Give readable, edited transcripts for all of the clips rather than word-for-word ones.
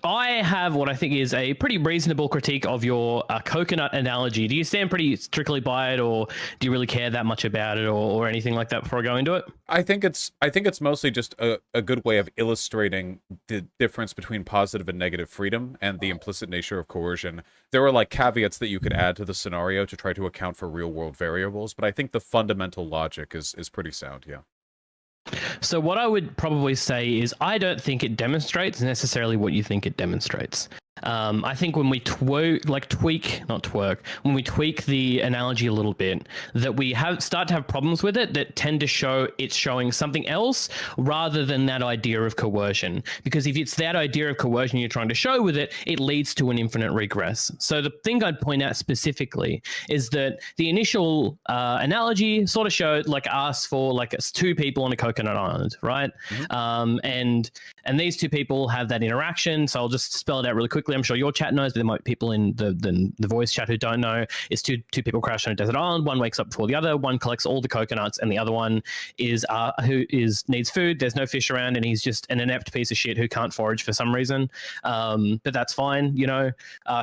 I have what I think is a pretty reasonable critique of your coconut analogy. Do you stand pretty strictly by it, or do you really care that much about it, or anything like that before I go into it? I think it's mostly just a good way of illustrating the difference between positive and negative freedom and the implicit nature of coercion. There are like caveats that you could add to the scenario to try to account for real world variables, but I think the fundamental logic is pretty sound, yeah. So what I would probably say is I don't think it demonstrates necessarily what you think it demonstrates. I think when we when we tweak the analogy a little bit, that we start to have problems with it that tend to show it's showing something else rather than that idea of coercion. Because if it's that idea of coercion you're trying to show with it, it leads to an infinite regress. So the thing I'd point out specifically is that the initial analogy sort of showed like us for like it's two people on a coconut island, right? Mm-hmm. And these two people have that interaction. So I'll just spell it out really quickly. I'm sure your chat knows, but there might be people in the voice chat who don't know. It's two people crash on a desert island. One wakes up before the other. One collects all the coconuts, and the other one is needs food. There's no fish around, and he's just an inept piece of shit who can't forage for some reason. But that's fine, you know.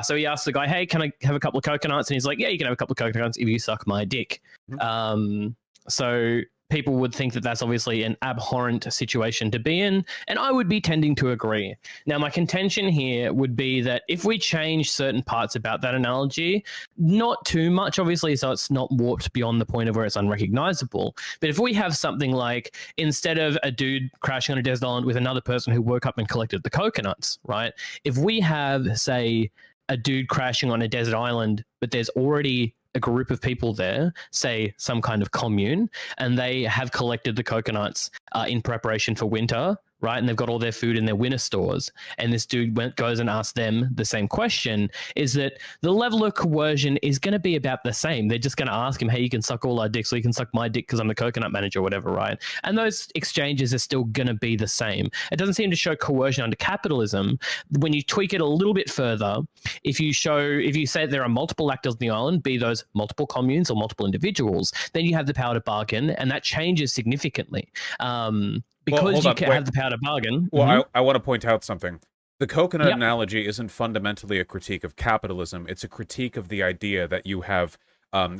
So he asks the guy, "Hey, can I have a couple of coconuts?" And he's like, "Yeah, you can have a couple of coconuts if you suck my dick." Mm-hmm. So people would think that that's obviously an abhorrent situation to be in, and I would be tending to agree. Now, my contention here would be that if we change certain parts about that analogy, not too much, obviously, so it's not warped beyond the point of where it's unrecognizable, but if we have something like, instead of a dude crashing on a desert island with another person who woke up and collected the coconuts, right? If we have, say, a dude crashing on a desert island, but there's already a group of people there, say some kind of commune, and they have collected the coconuts in preparation for winter, right? And they've got all their food in their winter stores. And this dude goes and asks them the same question, is that the level of coercion is going to be about the same. They're just going to ask him, hey, you can suck all our dicks, so you can suck my dick because I'm the coconut manager or whatever, right? And those exchanges are still going to be the same. It doesn't seem to show coercion under capitalism. When you tweak it a little bit further, if you say there are multiple actors on the island, be those multiple communes or multiple individuals, then you have the power to bargain, and that changes significantly. Because you have the power to bargain. Well, I want to point out something. The coconut analogy isn't fundamentally a critique of capitalism. It's a critique of the idea that you have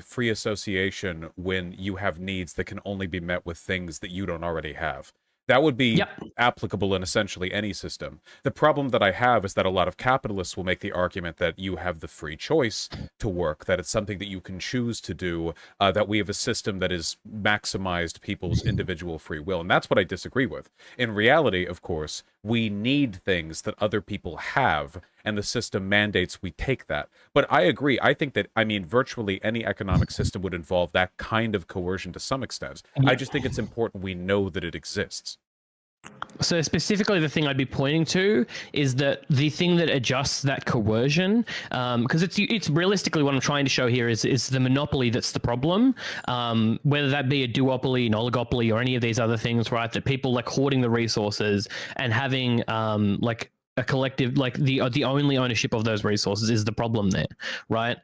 free association when you have needs that can only be met with things that you don't already have. That would be applicable in essentially any system. The problem that I have is that a lot of capitalists will make the argument that you have the free choice to work, that it's something that you can choose to do, that we have a system that has maximized people's individual free will. And that's what I disagree with. In reality, of course, we need things that other people have, and the system mandates we take that. But I agree. I think that, virtually any economic system would involve that kind of coercion to some extent. I just think it's important we know that it exists. So specifically, the thing I'd be pointing to is that the thing that adjusts that coercion, because it's realistically what I'm trying to show here is the monopoly that's the problem, whether that be a duopoly, an oligopoly, or any of these other things, right? That people like hoarding the resources and having like a collective, like the only ownership of those resources is the problem there, right?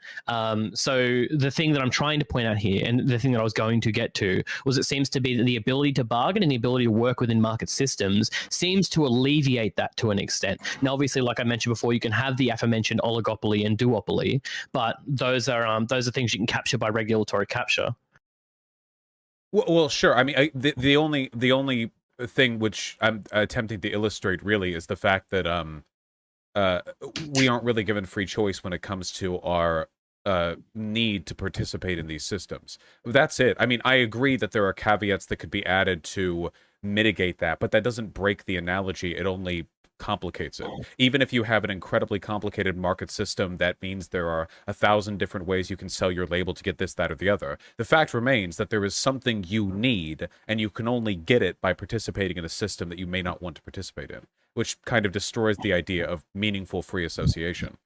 So the thing that I'm trying to point out here, and the thing that I was going to get to, was it seems to be that the ability to bargain and the ability to work within market systems seems to alleviate that to an extent. Now, obviously, like I mentioned before, you can have the aforementioned oligopoly and duopoly, but those are things you can capture by regulatory capture. Well, sure. The only thing which I'm attempting to illustrate really is the fact that we aren't really given free choice when it comes to our need to participate in these systems. That's it. I agree that there are caveats that could be added to mitigate that, but that doesn't break the analogy. It only complicates it. Even if you have an incredibly complicated market system that means there are 1,000 different ways you can sell your label to get this, that, or the other, the fact remains that there is something you need, and you can only get it by participating in a system that you may not want to participate in, which kind of destroys the idea of meaningful free association.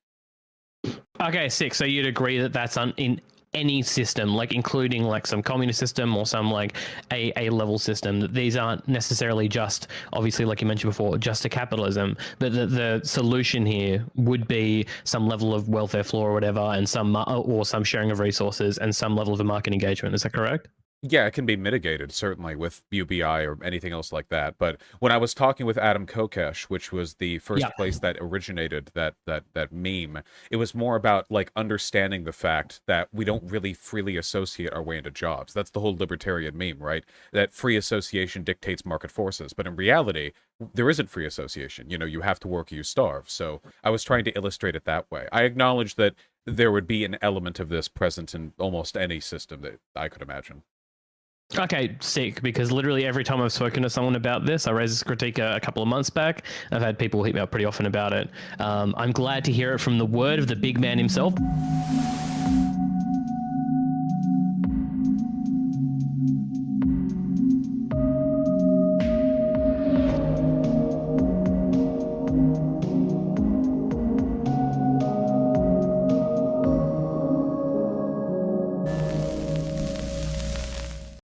Okay, sick. So you'd agree that that's in any system, like including like some communist system or some like a level system, that these aren't necessarily just, obviously, like you mentioned before, just a capitalism, but the solution here would be some level of welfare floor or whatever, and some sharing of resources and some level of market engagement. Is that correct? Yeah, it can be mitigated, certainly, with UBI or anything else like that. But when I was talking with Adam Kokesh, which was the first place that originated that meme, it was more about like understanding the fact that we don't really freely associate our way into jobs. That's the whole libertarian meme, right? That free association dictates market forces. But in reality, there isn't free association. You know, you have to work or you starve. So I was trying to illustrate it that way. I acknowledge that there would be an element of this present in almost any system that I could imagine. Okay, sick, because literally every time I've spoken to someone about this, I raised this critique a couple of months back. I've had people hit me up pretty often about it. I'm glad to hear it from the word of the big man himself.